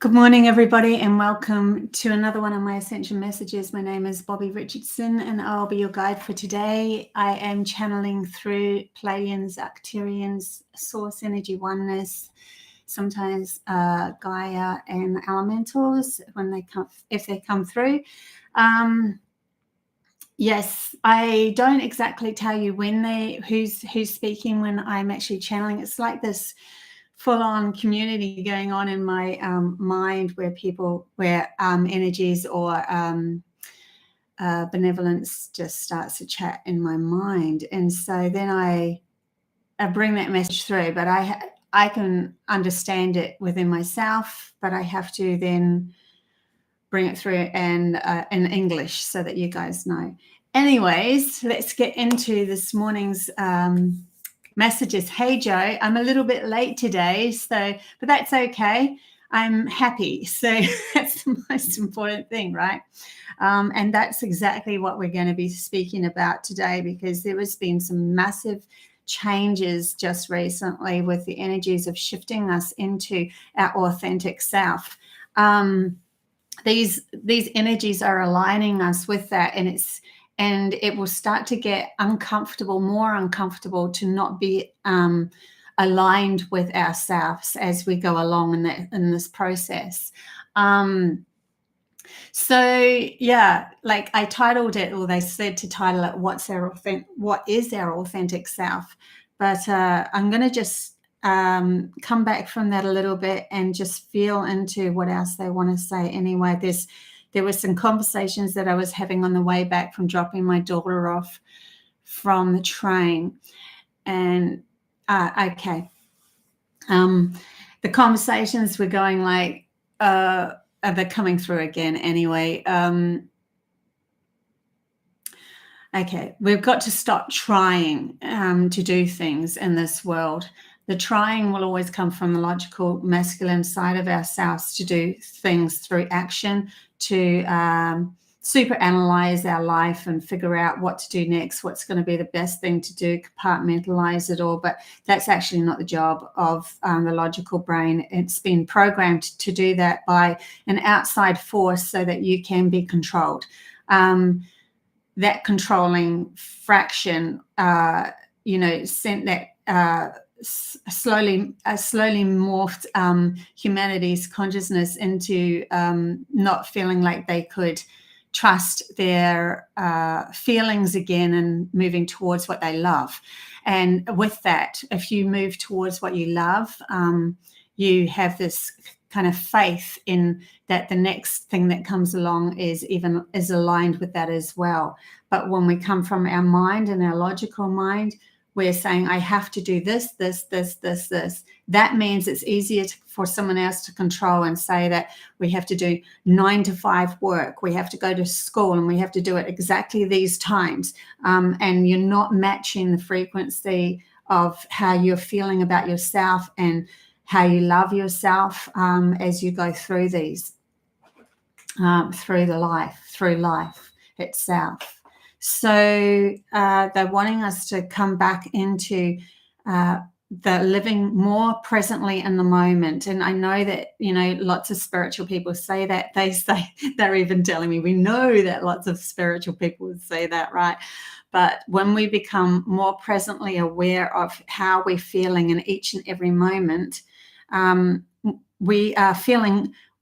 Good morning, everybody, and welcome to another one of my Ascension messages. My name is Bobbie Richardson, and I'll be your guide for today. I am channeling through Pleiadians, Arcturians, Source Energy Oneness, sometimes Gaia and Elementals when they come, if they come through. Yes, I don't exactly tell you when who's speaking when I'm actually channeling. It's like this full-on community going on in my mind where energies or benevolence just starts to chat in my mind, and so then I bring that message through, but I can understand it within myself, but I have to then bring it through and in English so that you guys know. Anyways, let's get into this morning's messages. Hey Joe, I'm a little bit late today, but that's okay. I'm happy, so that's the most important thing, right? And that's exactly what we're going to be speaking about today, because there has been some massive changes just recently with the energies of shifting us into our authentic self. These energies are aligning us with that, and it will start to get more uncomfortable to not be aligned with ourselves as we go along in this process. So yeah, like I titled it, or they said to title it, what is our authentic self? But I'm going to just come back from that a little bit and just feel into what else they want to say. Anyway, there were some conversations that I was having on the way back from dropping my daughter off from the train. And okay. The conversations were going like, they're coming through again anyway. Okay, we've got to stop trying to do things in this world. The trying will always come from the logical masculine side of ourselves to do things through action, to super analyze our life and figure out what to do next, what's going to be the best thing to do, compartmentalize it all. But that's actually not the job of the logical brain. It's been programmed to do that by an outside force so that you can be controlled. That controlling fraction, sent that slowly morphed humanity's consciousness into not feeling like they could trust their feelings again and moving towards what they love. And with that, if you move towards what you love, you have this kind of faith in that the next thing that comes along is aligned with that as well. But when we come from our mind and our logical mind, we're saying, I have to do this. That means it's easier for someone else to control and say that we have to do 9 to 5 work. We have to go to school and we have to do it exactly these times. And you're not matching the frequency of how you're feeling about yourself and how you love yourself as you go through these, through life itself. So they're wanting us to come back into the living more presently in the moment. And I know that, lots of spiritual people say that. They're even telling me, we know that lots of spiritual people would say that, right? But when we become more presently aware of how we're feeling in each and every moment, we are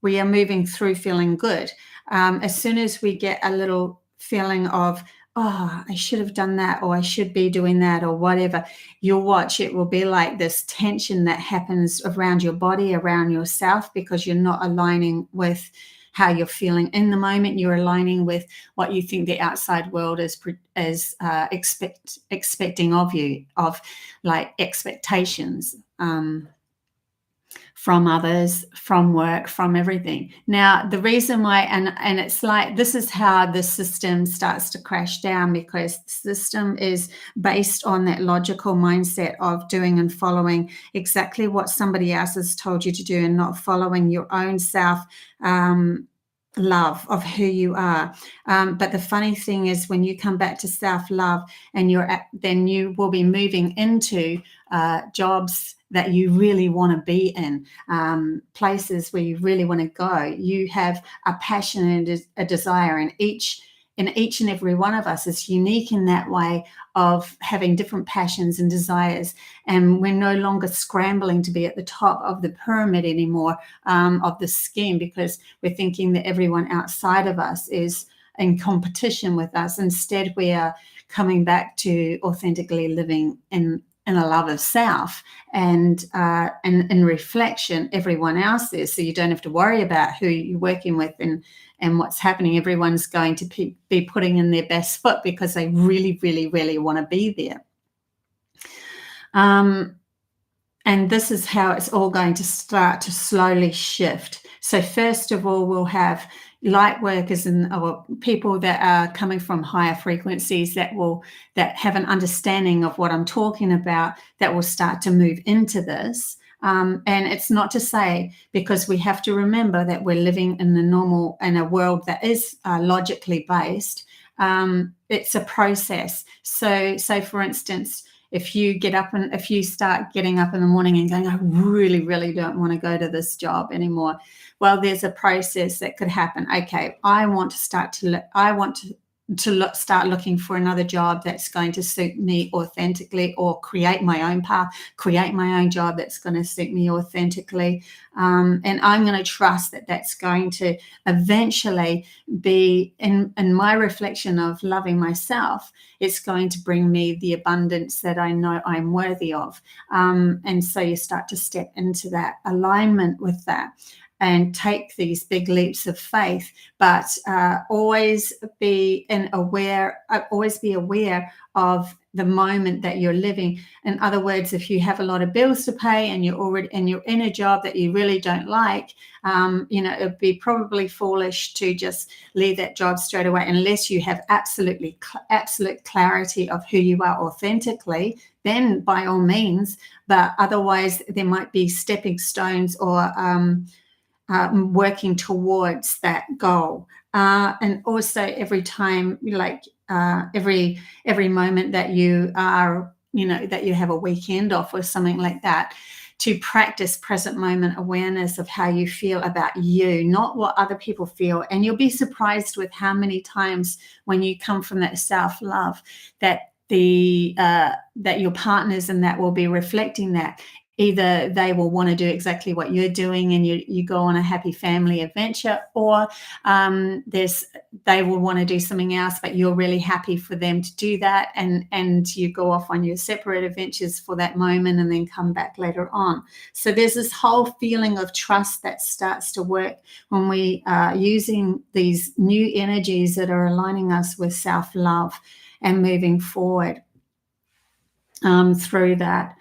moving through feeling good. As soon as we get a little feeling of, oh, I should have done that, or I should be doing that, or whatever, you'll watch, it will be like this tension that happens around your body, around yourself, because you're not aligning with how you're feeling in the moment. You're aligning with what you think the outside world is expecting of you, of like expectations from others, from work, from everything. Now, the reason why, and it's like, this is how the system starts to crash down, because the system is based on that logical mindset of doing and following exactly what somebody else has told you to do and not following your own self love of who you are. But the funny thing is, when you come back to self-love, and then you will be moving into jobs that you really want to be in, places where you really want to go. You have a passion and a desire, and each and every one of us is unique in that way of having different passions and desires. And we're no longer scrambling to be at the top of the pyramid anymore, of the scheme, because we're thinking that everyone outside of us is in competition with us. Instead, we are coming back to authentically living in a love of self, and in reflection, everyone else is. So you don't have to worry about who you're working with and what's happening. Everyone's going to be putting in their best foot because they really, really, really want to be there. And this is how it's all going to start to slowly shift. So first of all, we'll have light workers or people that are coming from higher frequencies that have an understanding of what I'm talking about, that will start to move into this. And it's not to say, because we have to remember that we're living in a world that is logically based. It's a process. So for instance, if you start getting up in the morning and going, I really, really don't want to go to this job anymore. Well, there's a process that could happen. Okay, I want to start looking for another job that's going to suit me authentically, or create my own path, create my own job that's going to suit me authentically. And I'm going to trust that that's going to eventually be, in my reflection of loving myself, it's going to bring me the abundance that I know I'm worthy of. And so you start to step into that alignment with that, and take these big leaps of faith, but always be aware of the moment that you're living. In other words, if you have a lot of bills to pay and you're in a job that you really don't like, it'd be probably foolish to just leave that job straight away, unless you have absolute clarity of who you are authentically. Then by all means, but otherwise there might be stepping stones, or working towards that goal. And also every time, every moment that you are, that you have a weekend off or something like that, to practice present moment awareness of how you feel about you, not what other people feel. And you'll be surprised with how many times, when you come from that self-love, that that your partners and that will be reflecting that. Either they will want to do exactly what you're doing, and you go on a happy family adventure, or they will want to do something else, but you're really happy for them to do that, and you go off on your separate adventures for that moment and then come back later on. So there's this whole feeling of trust that starts to work when we are using these new energies that are aligning us with self-love and moving forward through that.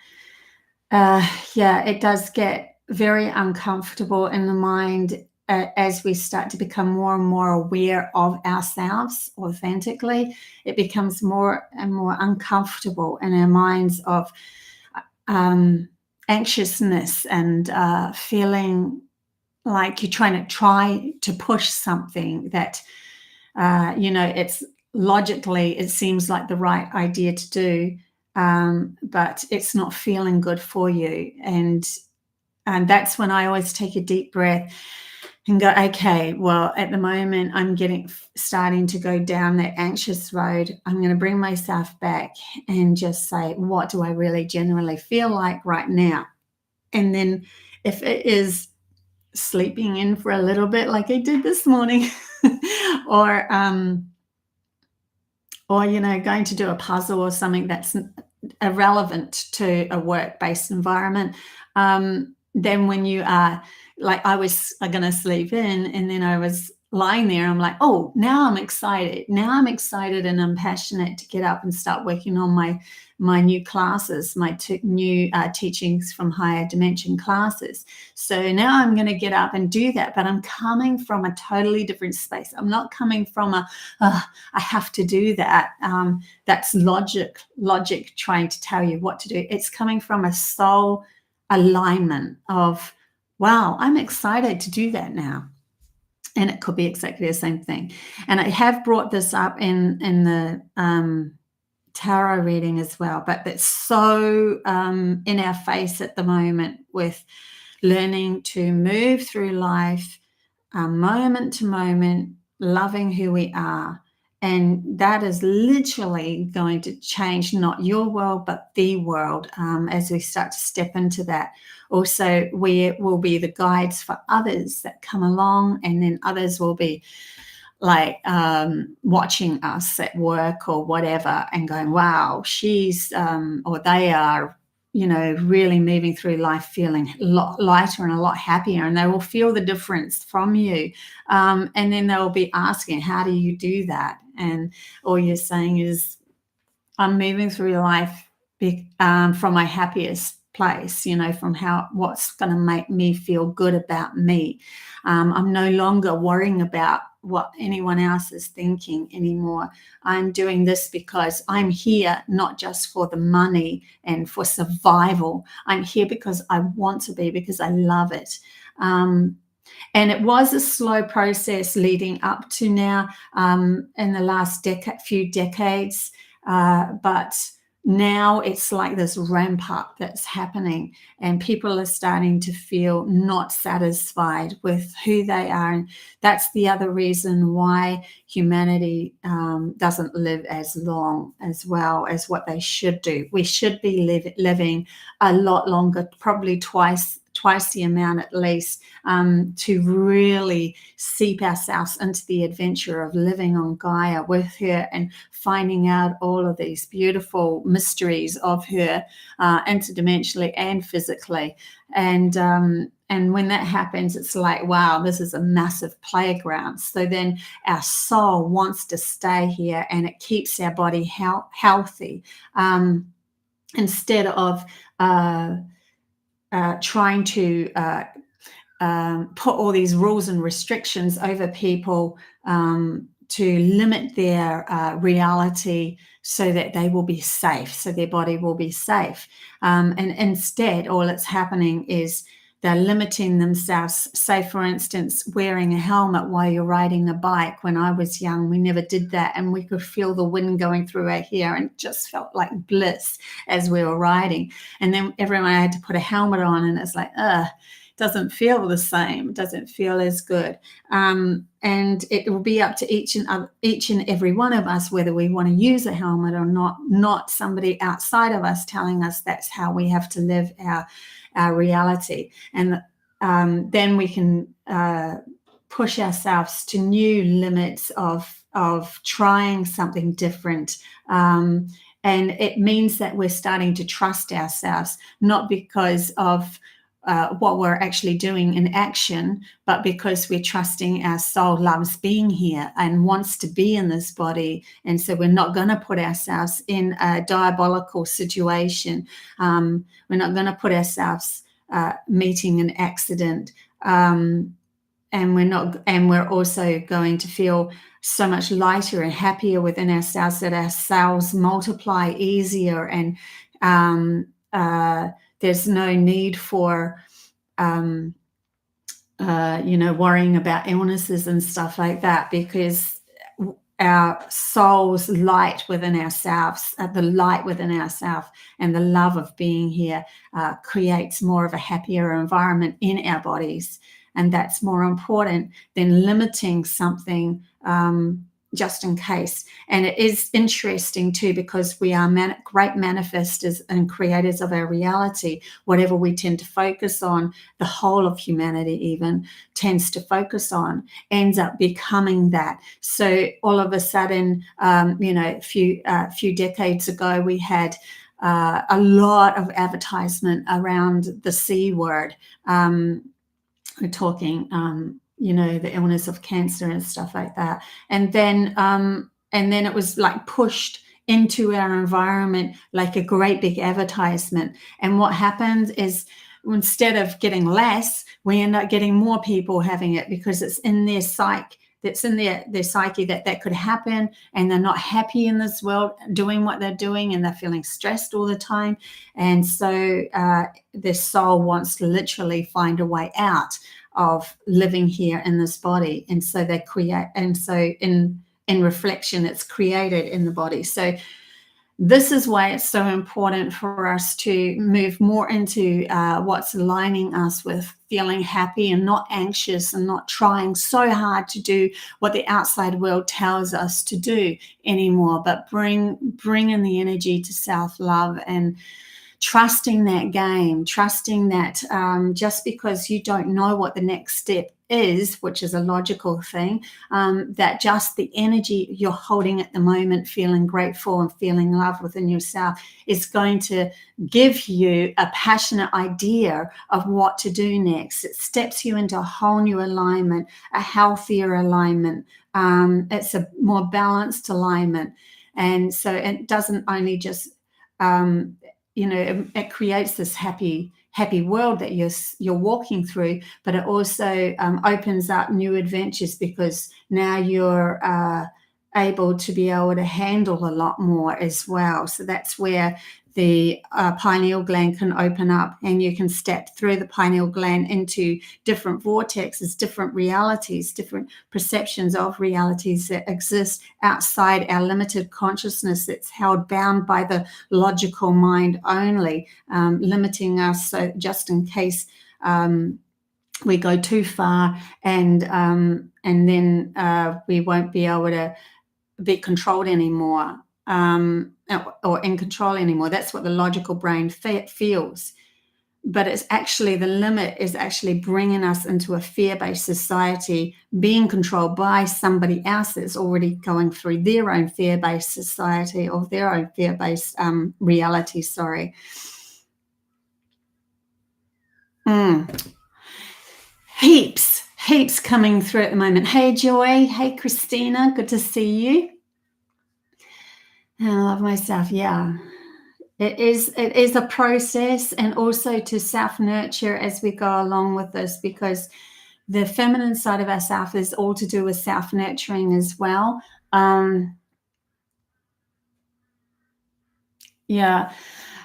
It does get very uncomfortable in the mind as we start to become more and more aware of ourselves authentically. It becomes more and more uncomfortable in our minds of anxiousness and feeling like you're trying to push something that, it's logically, it seems like the right idea to do. But it's not feeling good for you. And that's when I always take a deep breath and go, okay, well, at the moment I'm starting to go down that anxious road. I'm going to bring myself back and just say, what do I really genuinely feel like right now? And then if it is sleeping in for a little bit, like I did this morning, or going to do a puzzle or something that's irrelevant to a work-based environment, then when you are, like I was going to sleep in, and then I was lying there, I'm like, oh, now I'm excited. And I'm passionate to get up and start working on my new classes, my new teachings from higher dimension classes. So now I'm going to get up and do that, but I'm coming from a totally different space. I'm not coming from I have to do that. That's logic trying to tell you what to do. It's coming from a soul alignment of, wow, I'm excited to do that now. And it could be exactly the same thing. And I have brought this up in the tarot reading as well, but it's so in our face at the moment with learning to move through life moment to moment, loving who we are. And that is literally going to change not your world, but the world as we start to step into that. Also, we will be the guides for others that come along, and then others will be like watching us at work or whatever and going, wow, she's or they are, you know, really moving through life feeling a lot lighter and a lot happier, and they will feel the difference from you. And then they'll be asking, how do you do that? And all you're saying is, I'm moving through life from my happiest place, you know, from what's going to make me feel good about me. I'm no longer worrying about what anyone else is thinking anymore. I'm doing this because I'm here not just for the money and for survival. I'm here because I want to be, because I love it. And it was a slow process leading up to now in the last few decades. But now it's like this ramp up that's happening, and people are starting to feel not satisfied with who they are. And that's the other reason why humanity doesn't live as long as well as what they should do. We should be living a lot longer, probably twice the amount at least, to really seep ourselves into the adventure of living on Gaia with her and finding out all of these beautiful mysteries of her interdimensionally and physically. And when that happens, it's like, wow, this is a massive playground. So then our soul wants to stay here, and it keeps our body healthy instead of trying to put all these rules and restrictions over people to limit their reality so that they will be safe, so their body will be safe. And instead, all that's happening is they're limiting themselves. Say, for instance, wearing a helmet while you're riding a bike. When I was young, we never did that, and we could feel the wind going through our hair, and it just felt like bliss as we were riding. And then everyone had to put a helmet on, and it's like, doesn't feel the same, it doesn't feel as good. And it will be up to each and every one of us whether we want to use a helmet or not somebody outside of us telling us that's how we have to live our reality. And then we can push ourselves to new limits of trying something different. And it means that we're starting to trust ourselves, not because of what we're actually doing in action, but because we're trusting our soul loves being here and wants to be in this body. And so we're not going to put ourselves in a diabolical situation. We're not going to put ourselves meeting an accident. And we're also going to feel so much lighter and happier within ourselves, that our cells multiply easier, and there's no need for, worrying about illnesses and stuff like that, because our soul's light within ourselves, the light within ourselves and the love of being here creates more of a happier environment in our bodies. And that's more important than limiting something just in case. And it is interesting too, because we are great manifestors and creators of our reality. Whatever we tend to focus on, the whole of humanity even tends to focus on, ends up becoming that. So all of a sudden, a few decades ago, we had a lot of advertisement around the C word. We're talking the illness of cancer and stuff like that. And then it was like pushed into our environment like a great big advertisement. And what happens is, instead of getting less, we end up getting more people having it, because it's in their psyche. That's in their psyche that could happen, and they're not happy in this world doing what they're doing, and they're feeling stressed all the time. And so their soul wants to literally find a way out. of living here in this body. And so they create, and so in reflection, it's created in the body. So this is why it's so important for us to move more into what's aligning us with feeling happy and not anxious and not trying so hard to do what the outside world tells us to do anymore, but bring in the energy to self-love and trusting that game, trusting that just because you don't know what the next step is, which is a logical thing, that just the energy you're holding at the moment, feeling grateful and feeling love within yourself, is going to give you a passionate idea of what to do next. It steps you into a whole new alignment, a healthier alignment. It's a more balanced alignment. And so it doesn't only just it creates this happy world that you're walking through, but it also opens up new adventures, because now you're able to handle a lot more as well. So that's where the pineal gland can open up, and you can step through the pineal gland into different vortexes, different realities, different perceptions of realities that exist outside our limited consciousness that's held bound by the logical mind only, limiting us, so just in case we go too far, and then we won't be able to be controlled anymore, or in control anymore. That's what the logical brain feels. But it's actually, the limit is actually bringing us into a fear-based society, being controlled by somebody else that's already going through their own fear-based society, or their own fear-based reality, sorry. Heaps coming through at the moment. Hey, Joy. Hey, Christina. Good to see you. I love myself. Yeah, it is a process, and also to self-nurture as we go along with this, because the feminine side of ourselves is all to do with self-nurturing as well. Yeah,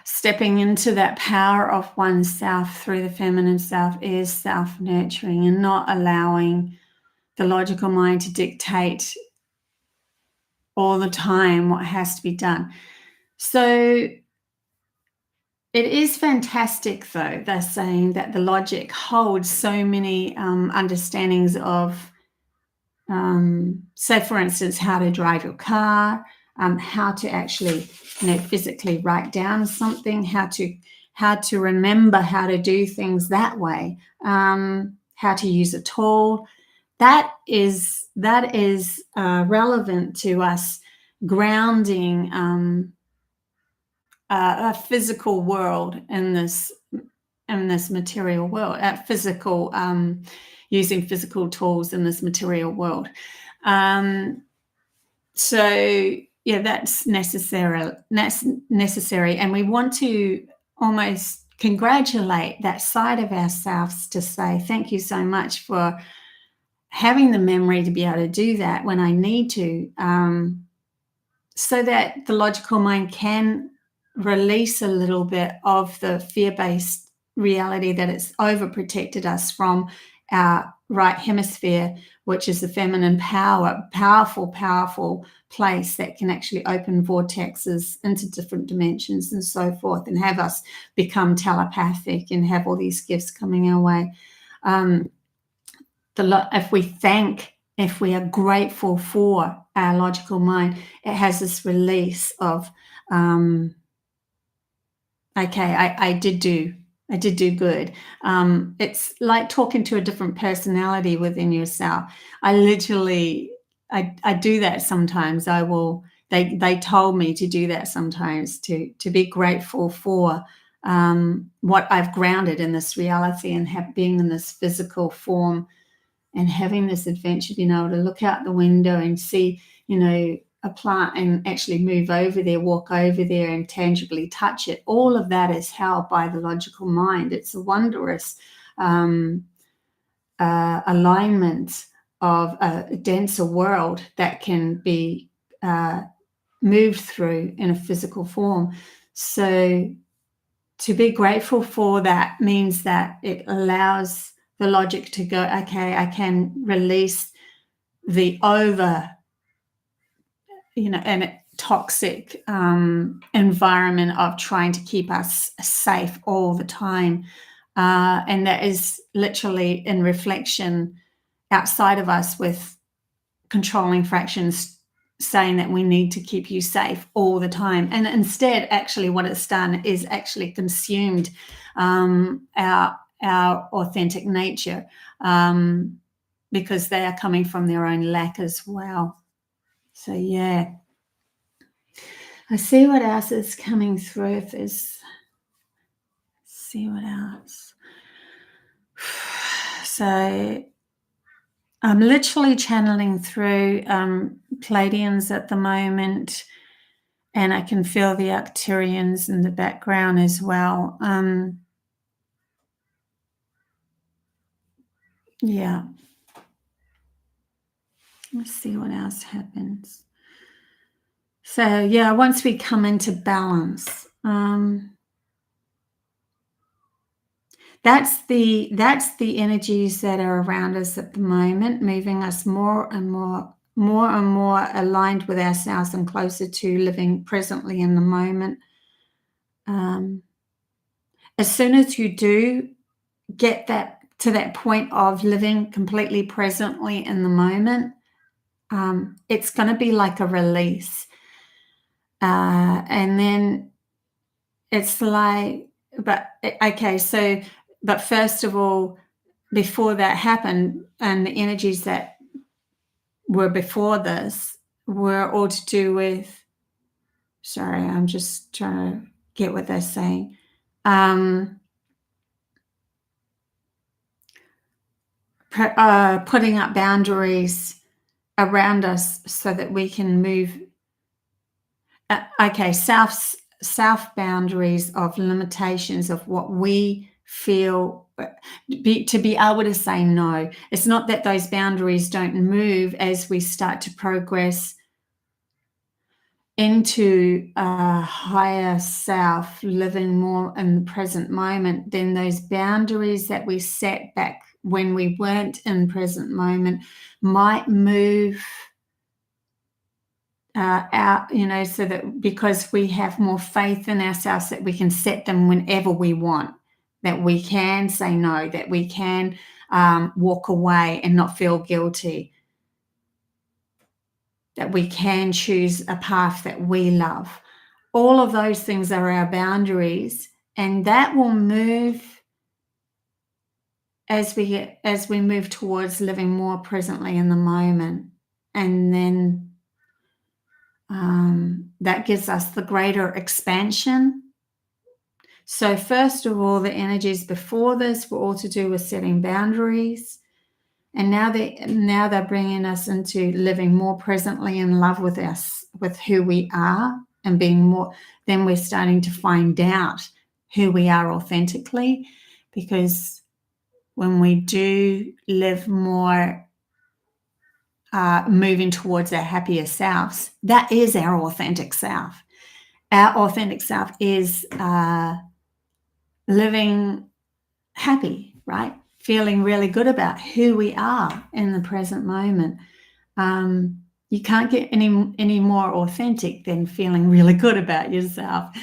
stepping into that power of oneself through the feminine self is self-nurturing, and not allowing the logical mind to dictate all the time what has to be done. So it is fantastic, though, they're saying that the logic holds so many understandings of, say, for instance, how to drive your car, how to actually, physically write down something, how to remember how to do things that way, how to use a tool. That is relevant to us grounding a physical world in this material world, using physical tools in this material world. So yeah, that's necessary, and we want to almost congratulate that side of ourselves to say thank you so much for having the memory to be able to do that when I need to, so that the logical mind can release a little bit of the fear-based reality that it's overprotected us from our right hemisphere, which is the feminine powerful place that can actually open vortexes into different dimensions and so forth, and have us become telepathic and have all these gifts coming our way. If we are grateful for our logical mind, it has this release of, okay, I did do good. It's like talking to a different personality within yourself. I literally do that sometimes. They told me to do that sometimes, to be grateful for what I've grounded in this reality, and being in this physical form, and having this adventure, being able to look out the window and see, a plant, and actually move over there, walk over there, and tangibly touch it. All of that is held by the logical mind. It's a wondrous alignment of a denser world that can be moved through in a physical form. So to be grateful for that means that it allows the logic to go, okay, I can release the over, and toxic environment of trying to keep us safe all the time. And that is literally in reflection outside of us, with controlling fractions saying that we need to keep you safe all the time. And instead, actually, what it's done is actually consumed our authentic nature, because they are coming from their own lack as well. So, yeah. I see what else is coming through. See what else. So I'm literally channeling through Pleiadians at the moment, and I can feel the Arcturians in the background as well. Yeah. Let's see what else happens. So, yeah, once we come into balance, that's the energies that are around us at the moment, moving us more and more aligned with ourselves and closer to living presently in the moment. As soon as you do get to that point of living completely presently in the moment, it's going to be like a release. And then it's like, but first of all, before that happened, and the energies that were before this were all to do with, sorry, I'm just trying to get what they're saying. Putting up boundaries around us so that we can move. Self boundaries of limitations of what we feel, to be able to say no. It's not that those boundaries don't move as we start to progress into a higher self, living more in the present moment. Then those boundaries that we set back when we weren't in present moment might move out, so that because we have more faith in ourselves that we can set them whenever we want, that we can say no, that we can walk away and not feel guilty, that we can choose a path that we love. All of those things are our boundaries, and that will move as we move towards living more presently in the moment. And then that gives us the greater expansion. So first of all, the energies before this were all to do with setting boundaries, and now they're bringing us into living more presently in love with us, with who we are, and being more. Then we're starting to find out who we are authentically, because when we do live more, moving towards our happier selves, that is our authentic self. Our authentic self is living happy, right? Feeling really good about who we are in the present moment. You can't get any more authentic than feeling really good about yourself,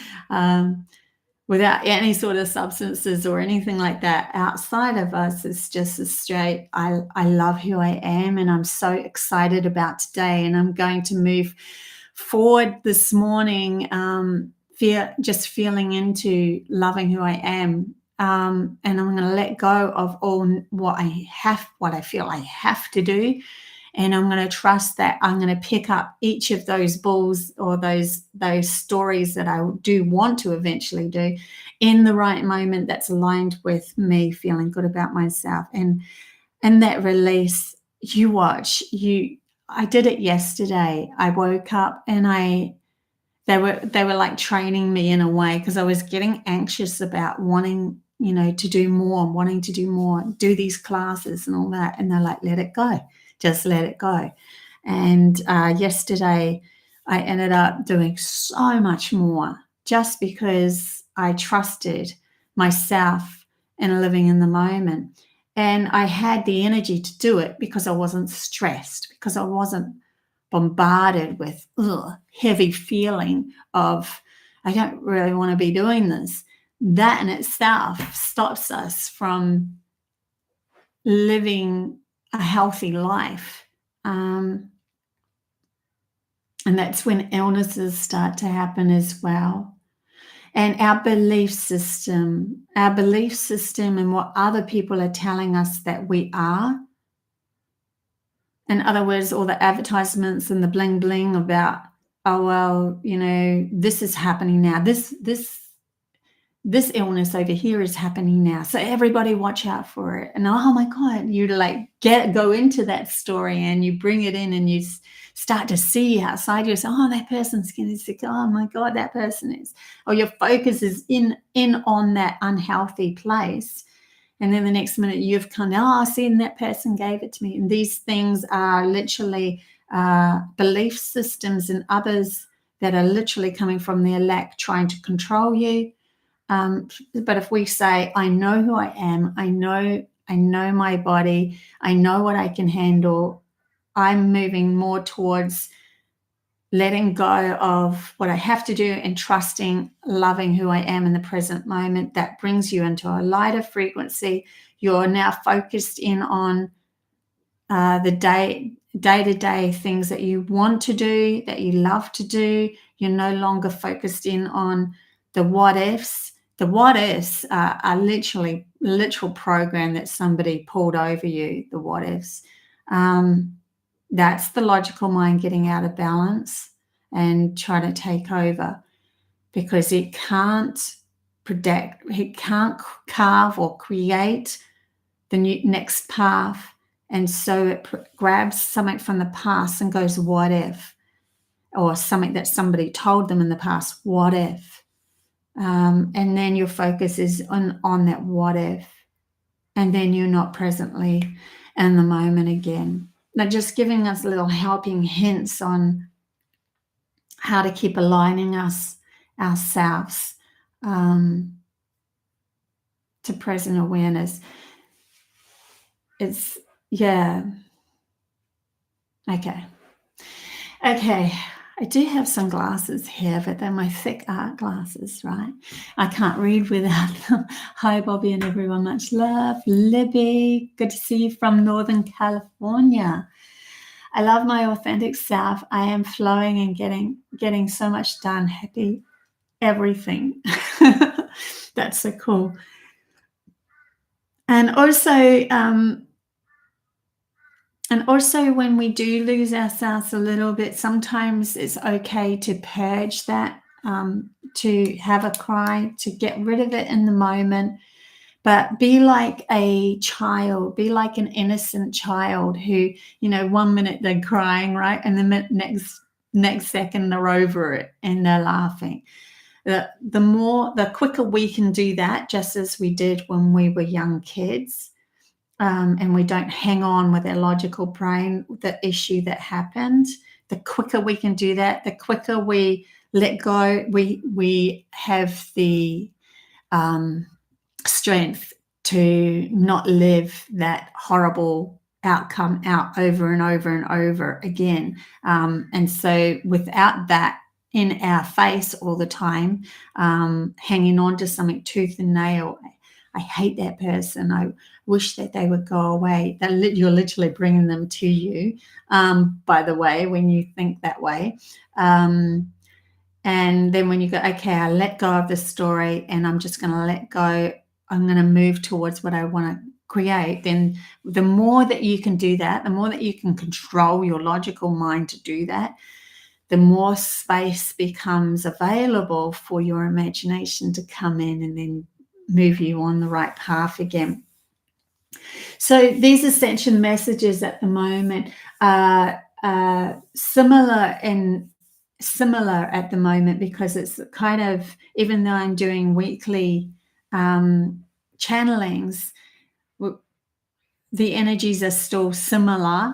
without any sort of substances or anything like that outside of us. It's just a straight, I love who I am, and I'm so excited about today, and I'm going to move forward this morning, just feeling into loving who I am, and I'm going to let go of all what I feel I have to do, and I'm going to trust that I'm going to pick up each of those balls or those stories that I do want to eventually do in the right moment that's aligned with me feeling good about myself. And that release, you watch. I did it yesterday. I woke up and they were like training me in a way, because I was getting anxious about wanting, to do more, wanting to do more, do these classes and all that. And they're like, let it go. Just let it go. And yesterday I ended up doing so much more, just because I trusted myself and living in the moment. And I had the energy to do it because I wasn't stressed, because I wasn't bombarded with heavy feeling of, I don't really want to be doing this. That in itself stops us from living a healthy life. And that's when illnesses start to happen as well. And our belief system and what other people are telling us that we are. In other words, all the advertisements and the bling bling about, oh, well, this is happening now. This illness over here is happening now. So everybody watch out for it. And oh my God, you like go into that story and you bring it in and you start to see outside yourself, oh, that person's getting sick. Oh my God, that person is. Or your focus is in on that unhealthy place. And then the next minute you've come, oh, seeing that person gave it to me. And these things are literally belief systems and others that are literally coming from their lack, trying to control you. But if we say, I know who I am, I know my body, I know what I can handle, I'm moving more towards letting go of what I have to do and trusting, loving who I am in the present moment. That brings you into a lighter frequency. You're now focused in on the day-to-day things that you want to do, that you love to do. You're no longer focused in on the what ifs. The what ifs are literal program that somebody pulled over you, the what ifs. That's the logical mind getting out of balance and trying to take over, because it can't predict, it can't carve or create the next path. And so it grabs something from the past and goes, what if? Or something that somebody told them in the past, what if? And then your focus is on that what if. And then you're not presently in the moment again. They're just giving us little helping hints on how to keep aligning ourselves to present awareness. It's, yeah. Okay. I do have some glasses here, but they're my thick art glasses, right? I can't read without them. Hi, Bobby and everyone. Much love. Libby, good to see you from Northern California. I love my authentic self. I am flowing and getting so much done. Happy everything. That's so cool. And also when we do lose ourselves a little bit, sometimes it's okay to purge that, to have a cry, to get rid of it in the moment. But be like a child, be like an innocent child who, 1 minute they're crying, right? And the next second they're over it and they're laughing. The quicker we can do that, just as we did when we were young kids, and we don't hang on with our logical brain, the issue that happened, the quicker we can do that, the quicker we let go, we have the strength to not live that horrible outcome out over and over and over again. And so without that in our face all the time, hanging on to something tooth and nail, I hate that person, I wish that they would go away. You're literally bringing them to you, by the way, when you think that way. And then when you go, okay, I let go of the story and I'm just going to let go, I'm going to move towards what I want to create, then the more that you can do that, the more that you can control your logical mind to do that, the more space becomes available for your imagination to come in and then move you on the right path again. So these ascension messages at the moment are similar at the moment, because it's kind of, even though I'm doing weekly channelings, the energies are still similar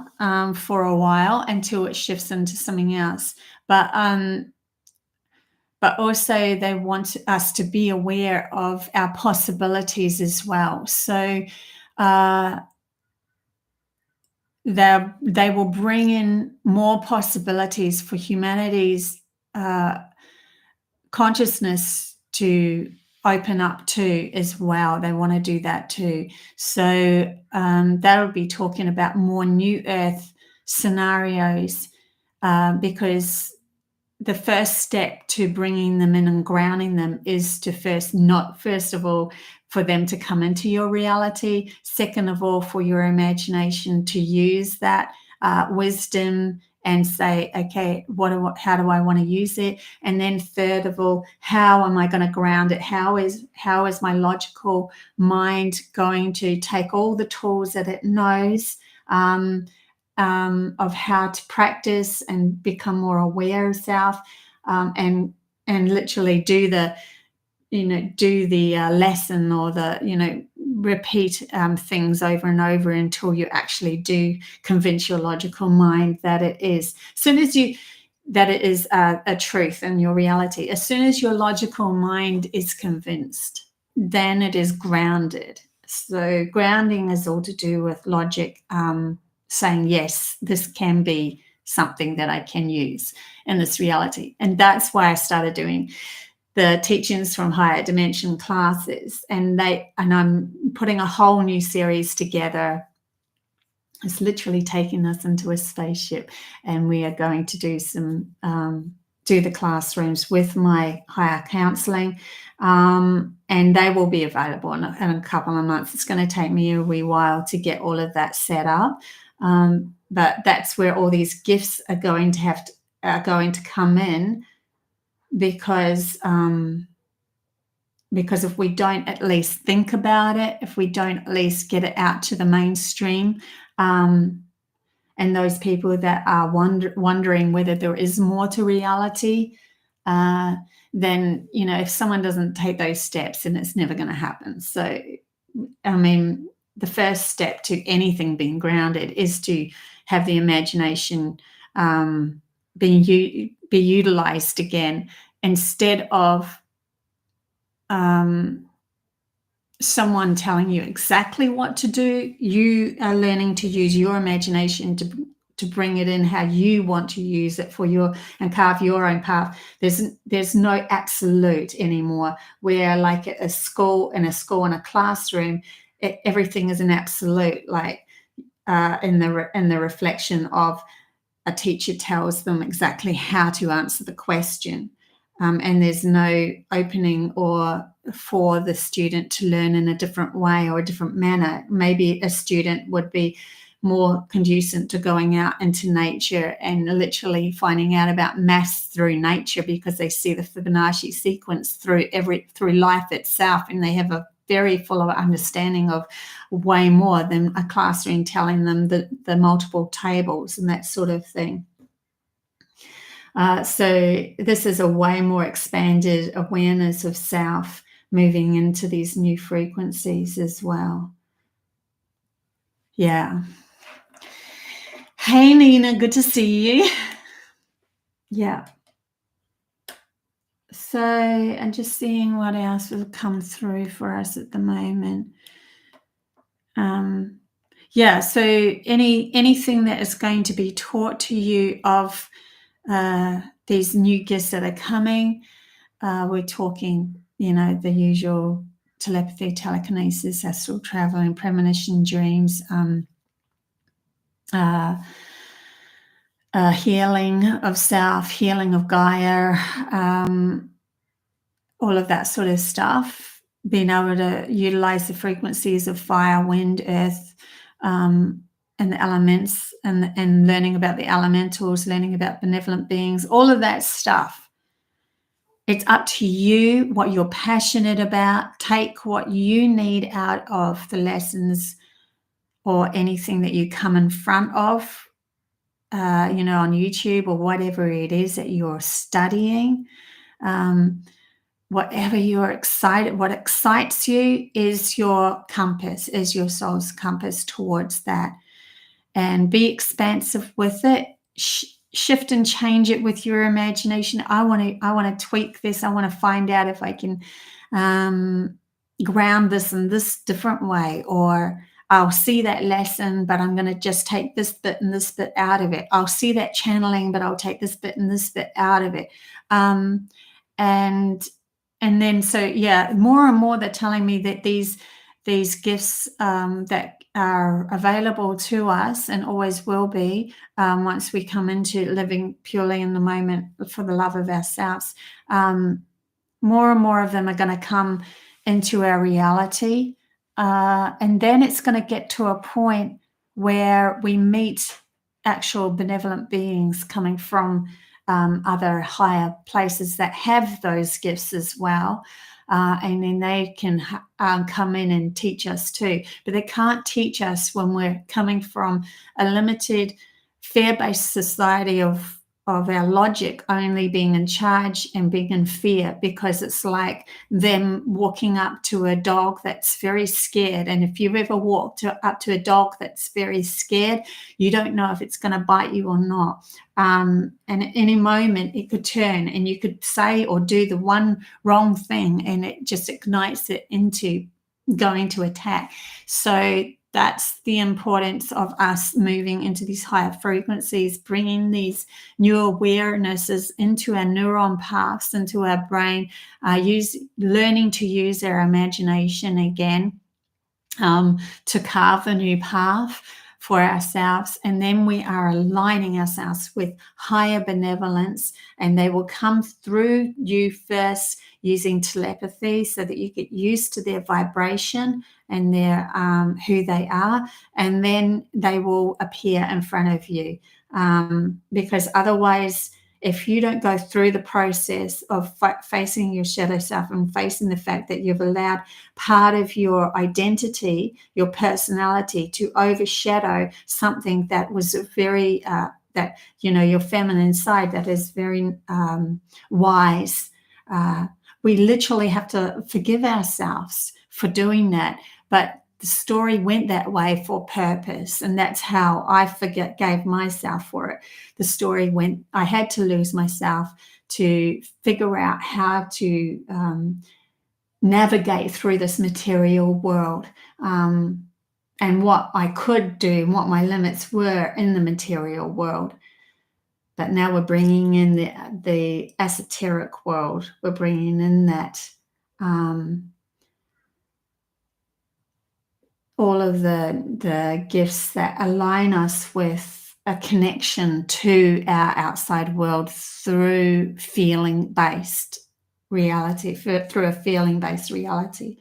for a while until it shifts into something else. But also they want us to be aware of our possibilities as well. So they will bring in more possibilities for humanity's consciousness to open up to as well. They want to do that too. So they'll be talking about more new Earth scenarios, because the first step to bringing them in and grounding them is to first of all, for them to come into your reality. Second of all, for your imagination to use that wisdom and say, okay, how do I want to use it? And then third of all, how am I going to ground it? How is my logical mind going to take all the tools that it knows of how to practice and become more aware of self, and literally do the lesson, or the repeat things over and over until you actually do convince your logical mind that it is. As soon as that it is a truth in your reality, as soon as your logical mind is convinced, then it is grounded. So grounding is all to do with logic, saying, yes, this can be something that I can use in this reality. And that's why I started doing the teachings from higher dimension classes, and I'm putting a whole new series together. It's literally taking us into a spaceship, and we are going to do do the classrooms with my higher counseling, and they will be available in a couple of months. It's going to take me a wee while to get all of that set up, but that's where all these gifts are going to come in, because if we don't at least think about it, if we don't at least get it out to the mainstream, and those people that are wondering whether there is more to reality, then, if someone doesn't take those steps, then it's never going to happen. So, I mean, the first step to anything being grounded is to have the imagination be utilized again, instead of someone telling you exactly what to do. You are learning to use your imagination to bring it in how you want to use it and carve your own path. There's no absolute anymore, where like in a school and a classroom, everything is an absolute, like in the reflection of a teacher tells them exactly how to answer the question. And there's no opening for the student to learn in a different way or a different manner. Maybe a student would be more conducive to going out into nature and literally finding out about maths through nature, because they see the Fibonacci sequence through life itself, and they have a very full of understanding of way more than a classroom telling them the multiple tables and that sort of thing. So this is a way more expanded awareness of self, moving into these new frequencies as well. Yeah. Hey, Nina, good to see you. Yeah. So I'm just seeing what else will come through for us at the moment. Yeah, so anything that is going to be taught to you of these new gifts that are coming, we're talking, the usual telepathy, telekinesis, astral traveling, premonition, dreams, healing of self, healing of Gaia, all of that sort of stuff, being able to utilize the frequencies of fire, wind, earth, and the elements, and learning about the elementals, learning about benevolent beings, all of that stuff. It's up to you what you're passionate about. Take what you need out of the lessons or anything that you come in front of, on YouTube or whatever it is that you're studying. Whatever you're excited, what excites you is your compass, is your soul's compass towards that. And be expansive with it. Shift and change it with your imagination. I want to tweak this. I want to find out if I can ground this in this different way, or I'll see that lesson, but I'm going to just take this bit and this bit out of it. I'll see that channeling, but I'll take this bit and this bit out of it. And then, so yeah, more and more they're telling me that these gifts that are available to us and always will be, once we come into living purely in the moment for the love of ourselves, more and more of them are going to come into our reality. And then it's going to get to a point where we meet actual benevolent beings coming from other higher places that have those gifts as well. And then they can come in and teach us too. But they can't teach us when we're coming from a limited, fear-based society of our logic only being in charge and being in fear, because it's like them walking up to a dog that's very scared. And if you've ever walked up to a dog that's very scared, you don't know if it's going to bite you or not. And at any moment it could turn, and you could say or do the one wrong thing, and it just ignites it into going to attack. So that's the importance of us moving into these higher frequencies, bringing these new awarenesses into our neuron paths, into our brain, learning to use our imagination again, to carve a new path for ourselves. And then we are aligning ourselves with higher benevolence, and they will come through you first using telepathy, so that you get used to their vibration and their who they are, and then they will appear in front of you. Because otherwise, if you don't go through the process of facing your shadow self and facing the fact that you've allowed part of your identity, your personality, to overshadow something that was very that, you know, your feminine side that is very wise, we literally have to forgive ourselves for doing that. But the story went that way for purpose, and that's how I forgave myself for it. The story went, I had to lose myself to figure out how to navigate through this material world, and what I could do and what my limits were in the material world. But now we're bringing in the esoteric world. We're bringing in that all of the gifts that align us with a connection to our outside world through feeling-based reality, through a feeling-based reality.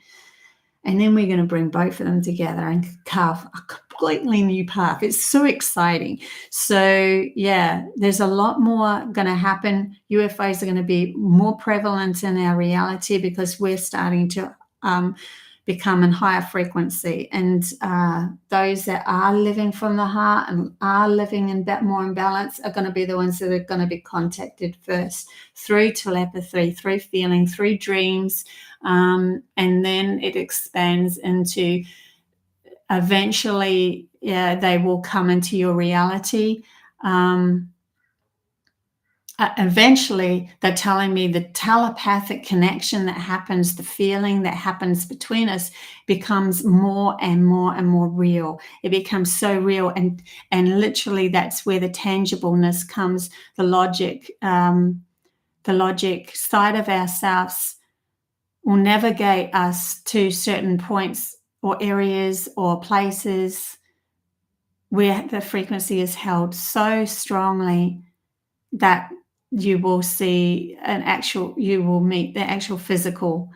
And then we're going to bring both of them together and carve a completely new path. It's so exciting. So yeah, there's a lot more going to happen. UFOs are going to be more prevalent in our reality, because we're starting to become in higher frequency. And those that are living from the heart and are living in more in balance are going to be the ones that are going to be contacted first, through telepathy, through feeling, through dreams. And then it expands into, eventually, they will come into your reality. Eventually, they're telling me the telepathic connection that happens, the feeling that happens between us, becomes more and more and more real. It becomes so real, and literally that's where the tangibleness comes. The logic side of ourselves will navigate us to certain points or areas or places where the frequency is held so strongly that you will see you will meet the actual physical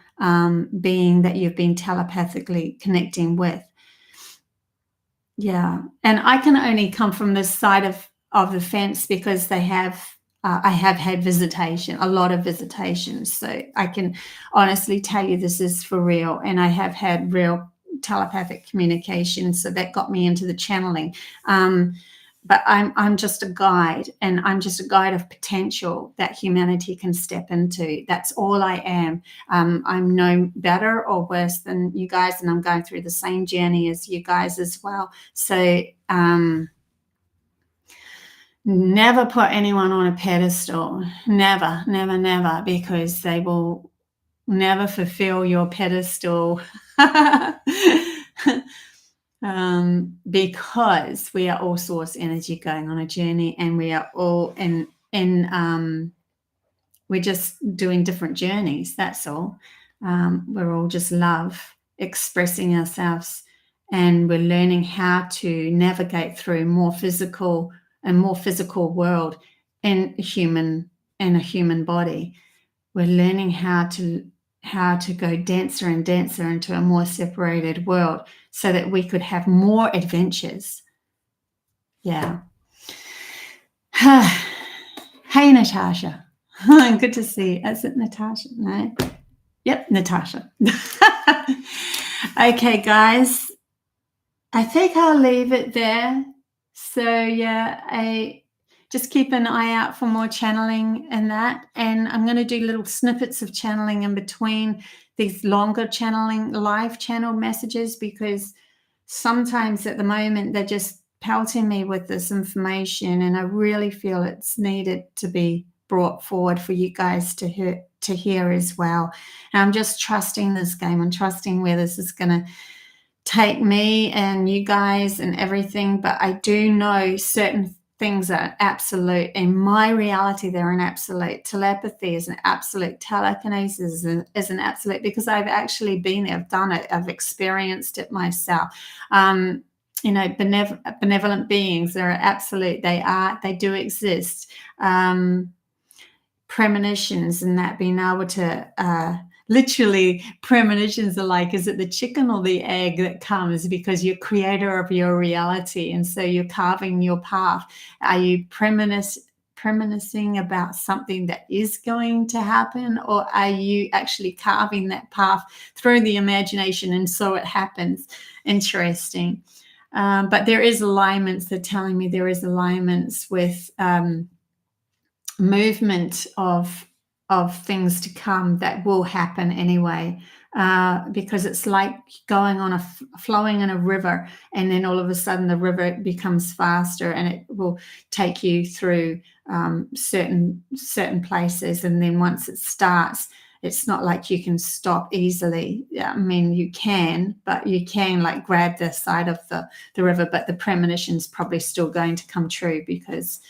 being that you've been telepathically connecting with. Yeah. And I can only come from this side of the fence because I have had visitation, a lot of visitations. So I can honestly tell you this is for real. And I have had real telepathic communication. So that got me into the channeling. But I'm just a guide, and I'm just a guide of potential that humanity can step into. That's all I am. I'm no better or worse than you guys, and I'm going through the same journey as you guys as well. So never put anyone on a pedestal. Never, never, never, because they will never fulfill your pedestal. because we are all source energy going on a journey, and we are all we're just doing different journeys. That's all. We're all just love expressing ourselves, and we're learning how to navigate through more physical world in a human body. We're learning how to go denser and denser into a more separated world so that we could have more adventures. Yeah. Hey, Natasha. Good to see you. Is it Natasha? No. Yep, Natasha. Okay, guys. I think I'll leave it there. So, yeah, just keep an eye out for more channeling and that. And I'm going to do little snippets of channeling in between these longer channeling, live channel messages, because sometimes at the moment they're just pelting me with this information, and I really feel it's needed to be brought forward for you guys to hear as well. And I'm just trusting this game. I'm trusting where this is going to take me and you guys and everything. But I do know certain things are absolute. In my reality, they're an absolute. Telepathy is an absolute. Telekinesis is an absolute, because I've actually been there. I've done it. I've experienced it myself. Benevolent beings, they're absolute. They do exist. Premonitions, and that, being able to literally, premonitions are like, is it the chicken or the egg that comes? Because you're creator of your reality, and so you're carving your path. Are you premonishing about something that is going to happen, or are you actually carving that path through the imagination, and so it happens? Interesting. But there is alignments. They're telling me there is alignments with movement of things to come that will happen anyway, because it's like going on flowing in a river, and then all of a sudden the river becomes faster, and it will take you through certain places, and then once it starts, it's not like you can stop easily. I mean, you can, but you can like grab the side of the river, but the premonition's probably still going to come true, because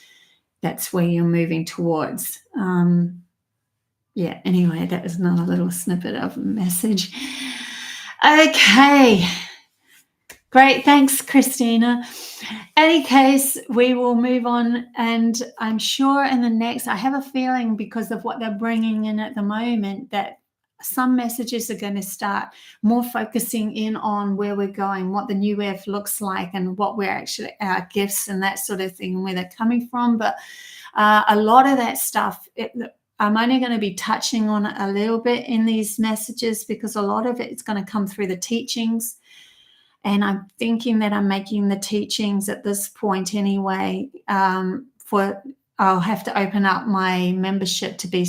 that's where you're moving towards. Yeah, anyway, that is another little snippet of a message. Okay. Great. Thanks, Christina. Any case, we will move on. And I'm sure in the next, I have a feeling, because of what they're bringing in at the moment, that some messages are going to start more focusing in on where we're going, what the new earth looks like, and what we're actually, our gifts and that sort of thing, where they're coming from. But a lot of that stuff, I'm only going to be touching on it a little bit in these messages, because a lot of it is going to come through the teachings. And I'm thinking that I'm making the teachings at this point anyway. I'll have to open up my membership to be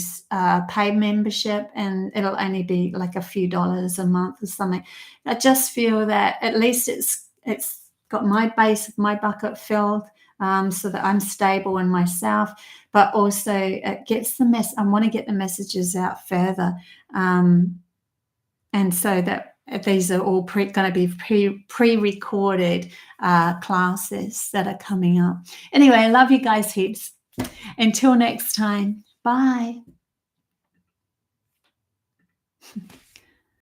paid membership, and it'll only be like a few dollars a month or something. I just feel that at least it's got my base of my bucket filled, so that I'm stable in myself, but also it gets the I want to get the messages out further, and so that these are all going to be pre-recorded classes that are coming up. Anyway, I love you guys heaps. Until next time, bye.